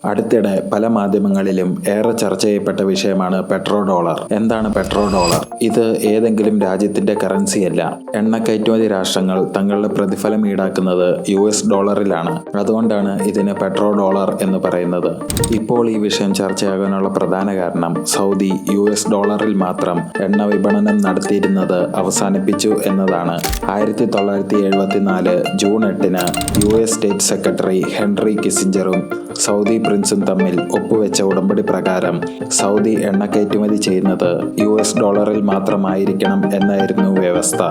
അടുത്തിടെ പല മാധ്യമങ്ങളിലും ഏറെ ചർച്ച ചെയ്യപ്പെട്ട വിഷയമാണ് പെട്രോ ഡോളർ. എന്താണ് പെട്രോ ഡോളർ? ഇത് ഏതെങ്കിലും രാജ്യത്തിന്റെ കറൻസിയല്ല. എണ്ണ കയറ്റുമതി രാഷ്ട്രങ്ങൾ തങ്ങളുടെ പ്രതിഫലം ഈടാക്കുന്നത് US ഡോളറിലാണ്. അതുകൊണ്ടാണ് ഇതിന് പെട്രോ ഡോളർ എന്ന് പറയുന്നത്. ഇപ്പോൾ ഈ വിഷയം ചർച്ചയാകാനുള്ള പ്രധാന കാരണം സൗദി US ഡോളറിൽ മാത്രം എണ്ണ വിപണനം നടത്തിയിരുന്നത് അവസാനിപ്പിച്ചു എന്നതാണ്. 1974 ജൂൺ 8-ന് US സ്റ്റേറ്റ് സെക്രട്ടറി ഹെൻറി കിസിഞ്ചറും സൗദി പ്രിൻസും തമ്മിൽ ഒപ്പുവെച്ച ഉടമ്പടി പ്രകാരം സൗദി എണ്ണ കയറ്റുമതി ചെയ്യുന്നത് US ഡോളറിൽ മാത്രമായിരിക്കണം എന്നായിരുന്നു വ്യവസ്ഥ.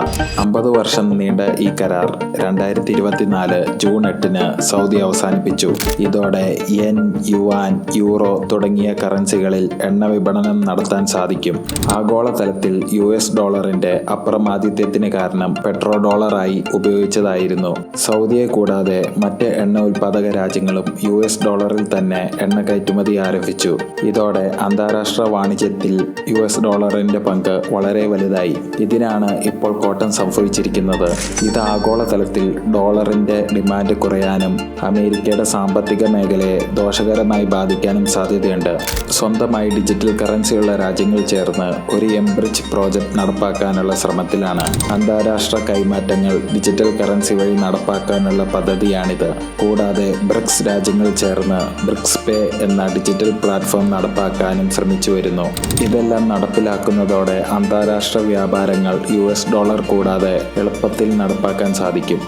50 വർഷം നീണ്ട ഈ കരാർ 2024 ജൂൺ 8-ന് സൗദി അവസാനിപ്പിച്ചു. ഇതോടെ യെൻ, യുവാൻ, യൂറോ തുടങ്ങിയ കറൻസികളിൽ എണ്ണ വിപണനം നടത്താൻ സാധിക്കും. ആഗോളതലത്തിൽ US ഡോളറിന്റെ അപ്രമാദിത്വത്തിന് കാരണം പെട്രോ ഡോളറായി ഉപയോഗിച്ചതായിരുന്നു. സൗദിയെ കൂടാതെ മറ്റ് എണ്ണ ഉൽപ്പാദക രാജ്യങ്ങളും US ഡോളറിൽ തന്നെ എണ്ണ കയറ്റുമതി ആരംഭിച്ചു. ഇതോടെ അന്താരാഷ്ട്ര വാണിജ്യത്തിൽ US ഡോളറിന്റെ പങ്ക് വളരെ വലുതായി. ഇതിനാണ് ഇപ്പോൾ കോട്ടം സംഭവിച്ചിരിക്കുന്നത്. ഇത് ആഗോളതലത്തിൽ ഡോളറിന്റെ ഡിമാൻഡ് കുറയാനും അമേരിക്കയുടെ സാമ്പത്തിക മേഖലയെ ദോഷകരമായി ബാധിക്കാനും സാധ്യതയുണ്ട്. സ്വന്തമായി ഡിജിറ്റൽ കറൻസിയുള്ള രാജ്യങ്ങൾ ചേർന്ന് ഒരു എംബ്രിഡ്ജ് പ്രോജക്റ്റ് നടപ്പാക്കാനുള്ള ശ്രമത്തിലാണ്. അന്താരാഷ്ട്ര കൈമാറ്റങ്ങൾ ഡിജിറ്റൽ കറൻസി വഴി നടപ്പാക്കാനുള്ള പദ്ധതിയാണിത്. കൂടാതെ ബ്രിക്സ് രാജ്യങ്ങൾ ചേർന്ന് ബ്രിക്സ് പേ എന്ന ഡിജിറ്റൽ പ്ലാറ്റ്ഫോം നടപ്പാക്കാനും ശ്രമിച്ചു വരുന്നു. ഇതെല്ലാം നടപ്പിലാക്കുന്നതോടെ അന്താരാഷ്ട്ര വ്യാപാരങ്ങൾ US ഡോളർ കൂടാതെ എളുപ്പത്തിൽ നടപ്പാക്കാൻ സാധിക്കും.